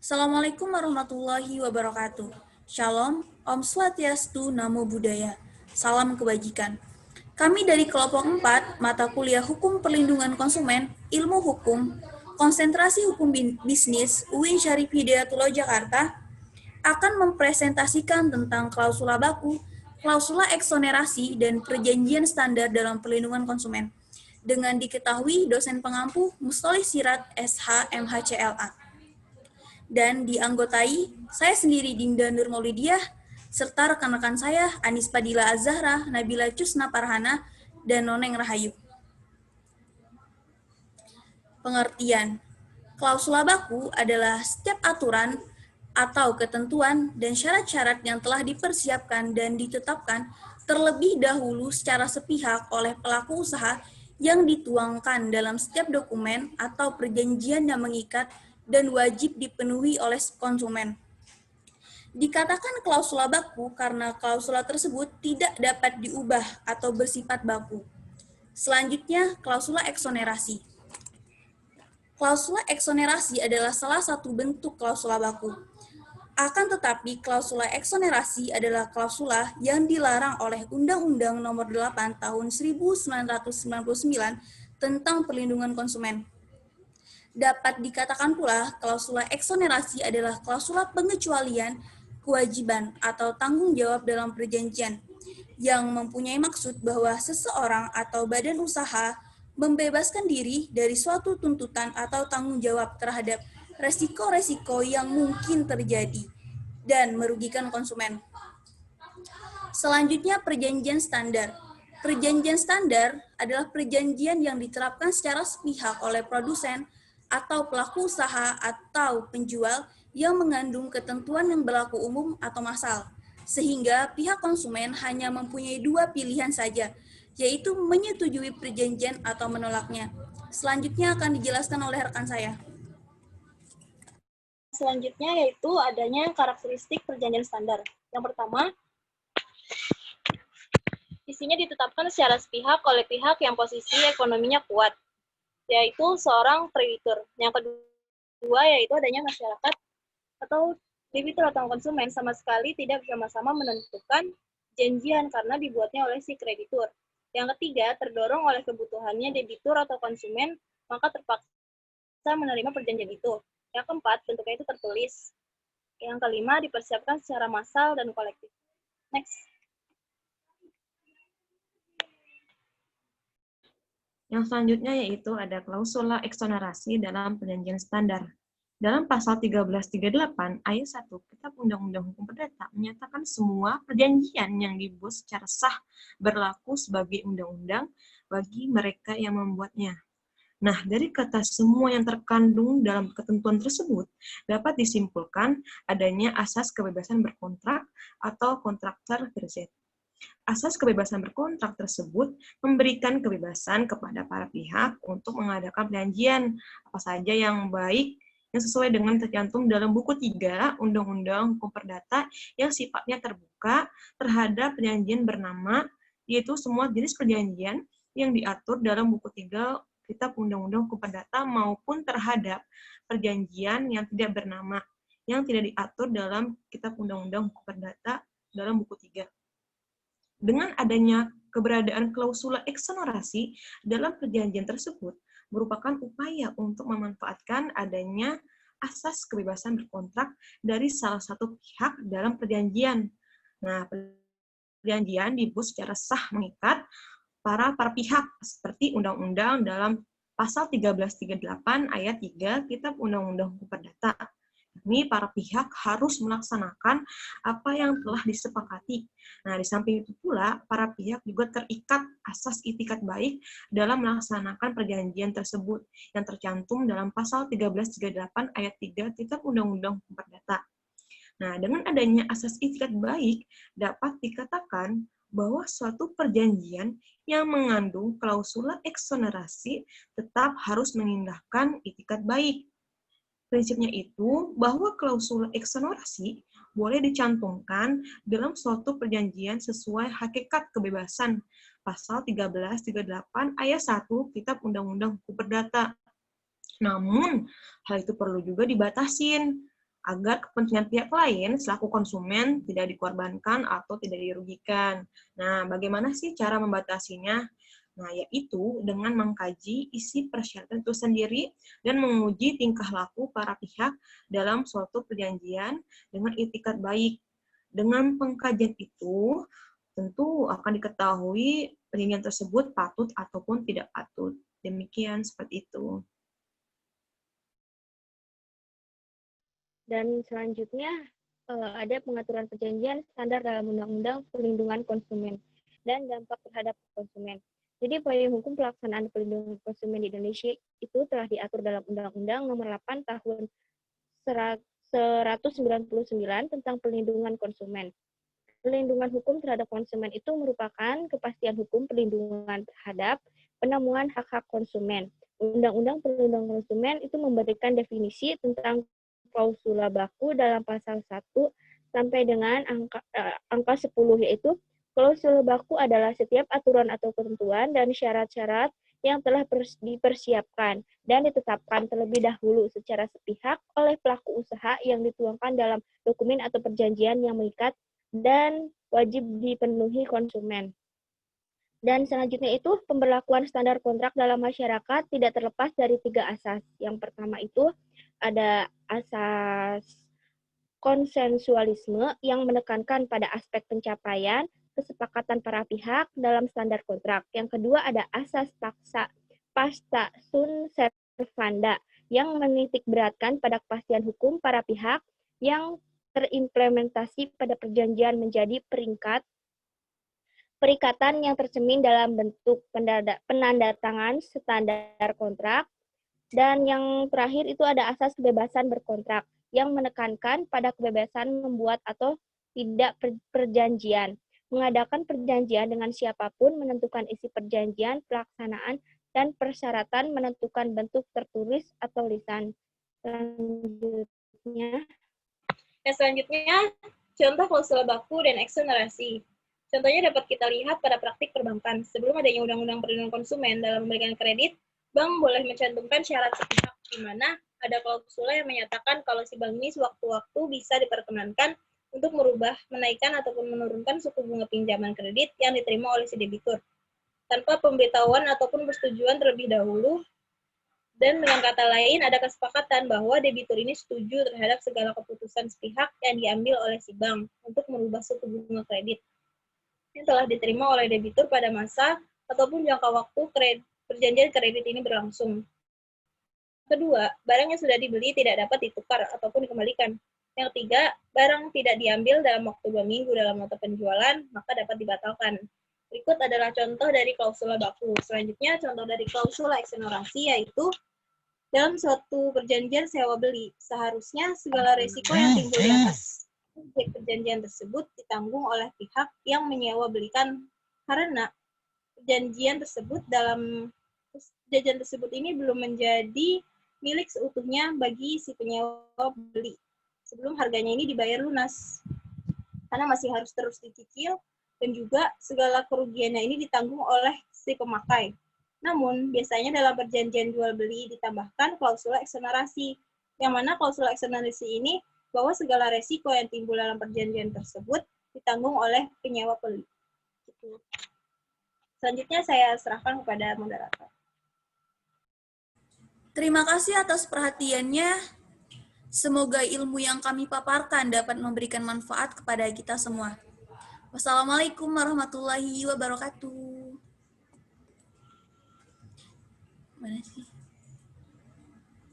Assalamualaikum warahmatullahi wabarakatuh. Shalom, Om Swastiastu, Namo Buddhaya. Salam kebajikan. Kami dari kelompok 4, mata kuliah Hukum Perlindungan Konsumen, Ilmu Hukum, Konsentrasi Hukum Bisnis, UIN Syarif Hidayatullah Jakarta, akan mempresentasikan tentang klausula baku, klausula eksonerasi, dan perjanjian standar dalam perlindungan konsumen. Dengan diketahui dosen pengampu Mustoleh Sirat SH MHCLA. Dan dianggotai saya sendiri Dinda Nur Maulidiah, serta rekan-rekan saya Anis Padilla Azahra, Nabila Cusna Parhana, dan Noneng Rahayu. Pengertian. Klausula baku adalah setiap aturan atau ketentuan dan syarat-syarat yang telah dipersiapkan dan ditetapkan terlebih dahulu secara sepihak oleh pelaku usaha yang dituangkan dalam setiap dokumen atau perjanjian yang mengikat dan wajib dipenuhi oleh konsumen. Dikatakan klausula baku karena klausula tersebut tidak dapat diubah atau bersifat baku. Selanjutnya, klausula eksonerasi. Klausula eksonerasi adalah salah satu bentuk klausula baku. Akan tetapi, klausula eksonerasi adalah klausula yang dilarang oleh Undang-Undang Nomor 8 Tahun 1999 tentang Perlindungan Konsumen. Dapat dikatakan pula, klausula eksonerasi adalah klausula pengecualian kewajiban atau tanggung jawab dalam perjanjian yang mempunyai maksud bahwa seseorang atau badan usaha membebaskan diri dari suatu tuntutan atau tanggung jawab terhadap resiko-resiko yang mungkin terjadi dan merugikan konsumen. Selanjutnya, perjanjian standar. Perjanjian standar adalah perjanjian yang diterapkan secara sepihak oleh produsen atau pelaku usaha atau penjual yang mengandung ketentuan yang berlaku umum atau massal, sehingga pihak konsumen hanya mempunyai dua pilihan saja, yaitu menyetujui perjanjian atau menolaknya. Selanjutnya akan dijelaskan oleh rekan saya. Selanjutnya yaitu adanya karakteristik perjanjian standar. Yang pertama, isinya ditetapkan secara sepihak oleh pihak yang posisi ekonominya kuat, yaitu seorang kreditur. Yang kedua yaitu adanya masyarakat atau debitur atau konsumen sama sekali tidak bersama-sama menentukan janjian karena dibuatnya oleh si kreditur. Yang ketiga, terdorong oleh kebutuhannya debitur atau konsumen, maka terpaksa menerima perjanjian itu. Yang keempat, bentuknya itu tertulis. Yang kelima, dipersiapkan secara massal dan kolektif. Next. Yang selanjutnya yaitu ada klausula eksonerasi dalam perjanjian standar. Dalam pasal 1338 ayat 1 Kitab Undang-Undang Hukum Perdata menyatakan semua perjanjian yang dibuat secara sah berlaku sebagai undang-undang bagi mereka yang membuatnya. Nah, dari kata semua yang terkandung dalam ketentuan tersebut dapat disimpulkan adanya asas kebebasan berkontrak atau kontrakter verzet. Asas kebebasan berkontrak tersebut memberikan kebebasan kepada para pihak untuk mengadakan perjanjian apa saja yang baik yang sesuai dengan tercantum dalam buku 3 Undang-Undang Hukum Perdata yang sifatnya terbuka terhadap perjanjian bernama, yaitu semua jenis perjanjian yang diatur dalam buku 3 Kitab Undang-Undang Hukum Perdata maupun terhadap perjanjian yang tidak bernama, yang tidak diatur dalam Kitab Undang-Undang Hukum Perdata dalam buku 3. Dengan adanya keberadaan klausula eksonerasi dalam perjanjian tersebut merupakan upaya untuk memanfaatkan adanya asas kebebasan berkontrak dari salah satu pihak dalam perjanjian. Nah, perjanjian dibuat secara sah mengikat para pihak seperti undang-undang dalam pasal 1338 ayat 3 Kitab Undang-Undang Hukum Perdata. Ini para pihak harus melaksanakan apa yang telah disepakati. Nah, di samping itu pula, para pihak juga terikat asas itikat baik dalam melaksanakan perjanjian tersebut yang tercantum dalam pasal 1338 ayat 3 Kitab Undang-Undang Hukum Perdata. Nah, dengan adanya asas itikat baik, dapat dikatakan bahwa suatu perjanjian yang mengandung klausula eksonerasi tetap harus mengindahkan itikat baik. Prinsipnya itu bahwa klausula eksonerasi boleh dicantumkan dalam suatu perjanjian sesuai hakikat kebebasan pasal 1338 ayat 1 Kitab Undang-Undang Hukum Perdata. Namun, hal itu perlu juga dibatasin agar kepentingan pihak lain selaku konsumen tidak dikorbankan atau tidak dirugikan. Nah, bagaimana sih cara membatasinya? Nah, yaitu dengan mengkaji isi persyaratan itu sendiri dan menguji tingkah laku para pihak dalam suatu perjanjian dengan itikat baik. Dengan pengkajian itu, tentu akan diketahui perjanjian tersebut patut ataupun tidak patut. Demikian, seperti itu. Dan selanjutnya ada pengaturan perjanjian standar dalam Undang-Undang Perlindungan Konsumen dan dampak terhadap konsumen. Jadi payung hukum pelaksanaan perlindungan konsumen di Indonesia itu telah diatur dalam Undang-Undang Nomor 8 Tahun 199 tentang perlindungan konsumen. Perlindungan hukum terhadap konsumen itu merupakan kepastian hukum perlindungan terhadap penemuan hak-hak konsumen. Undang-Undang Perlindungan Konsumen itu memberikan definisi tentang klausula baku dalam pasal 1 sampai dengan angka 10, yaitu klausula baku adalah setiap aturan atau ketentuan dan syarat-syarat yang telah dipersiapkan dan ditetapkan terlebih dahulu secara sepihak oleh pelaku usaha yang dituangkan dalam dokumen atau perjanjian yang mengikat dan wajib dipenuhi konsumen. Dan selanjutnya itu pemberlakuan standar kontrak dalam masyarakat tidak terlepas dari 3 asas. Yang pertama itu ada asas konsensualisme yang menekankan pada aspek pencapaian kesepakatan para pihak dalam standar kontrak. Yang kedua ada asas pasta sunt servanda yang menitikberatkan pada kepastian hukum para pihak yang terimplementasi pada perjanjian menjadi perikatan yang tercermin dalam bentuk penandatangan standar kontrak. Dan yang terakhir itu ada asas kebebasan berkontrak yang menekankan pada kebebasan membuat atau tidak perjanjian, mengadakan perjanjian dengan siapapun, menentukan isi perjanjian, pelaksanaan, dan persyaratan, menentukan bentuk tertulis atau lisan. Selanjutnya, contoh klausul baku dan eksonerasi. Contohnya dapat kita lihat pada praktik perbankan. Sebelum adanya Undang-Undang Perlindungan Konsumen dalam memberikan kredit, bank boleh mencantumkan syarat sepihak di mana ada klausula yang menyatakan kalau si bank ini sewaktu-waktu bisa diperkenankan untuk merubah, menaikkan, ataupun menurunkan suku bunga pinjaman kredit yang diterima oleh si debitur tanpa pemberitahuan ataupun persetujuan terlebih dahulu. Dan dengan kata lain, ada kesepakatan bahwa debitur ini setuju terhadap segala keputusan sepihak yang diambil oleh si bank untuk merubah suku bunga kredit yang telah diterima oleh debitur pada masa ataupun jangka waktu perjanjian kredit ini berlangsung. Kedua, barang yang sudah dibeli tidak dapat ditukar ataupun dikembalikan. Yang ketiga, barang tidak diambil dalam waktu 2 minggu dalam nota penjualan, maka dapat dibatalkan. Berikut adalah contoh dari klausula baku. Selanjutnya, contoh dari klausula eksonerasi yaitu dalam suatu perjanjian sewa-beli, seharusnya segala risiko yang timbul di atas objek perjanjian tersebut ditanggung oleh pihak yang menyewa belikan karena perjanjian tersebut ini belum menjadi milik seutuhnya bagi si penyewa beli sebelum harganya ini dibayar lunas, karena masih harus terus dicicil dan juga segala kerugiannya ini ditanggung oleh si pemakai. Namun, biasanya dalam perjanjian jual beli ditambahkan klausula eksonerasi, yang mana klausula eksonerasi ini bahwa segala resiko yang timbul dalam perjanjian tersebut ditanggung oleh penyewa beli. Gitu. Selanjutnya saya serahkan kepada moderator. Terima kasih atas perhatiannya. Semoga ilmu yang kami paparkan dapat memberikan manfaat kepada kita semua. Wassalamualaikum warahmatullahi wabarakatuh. Mana sih?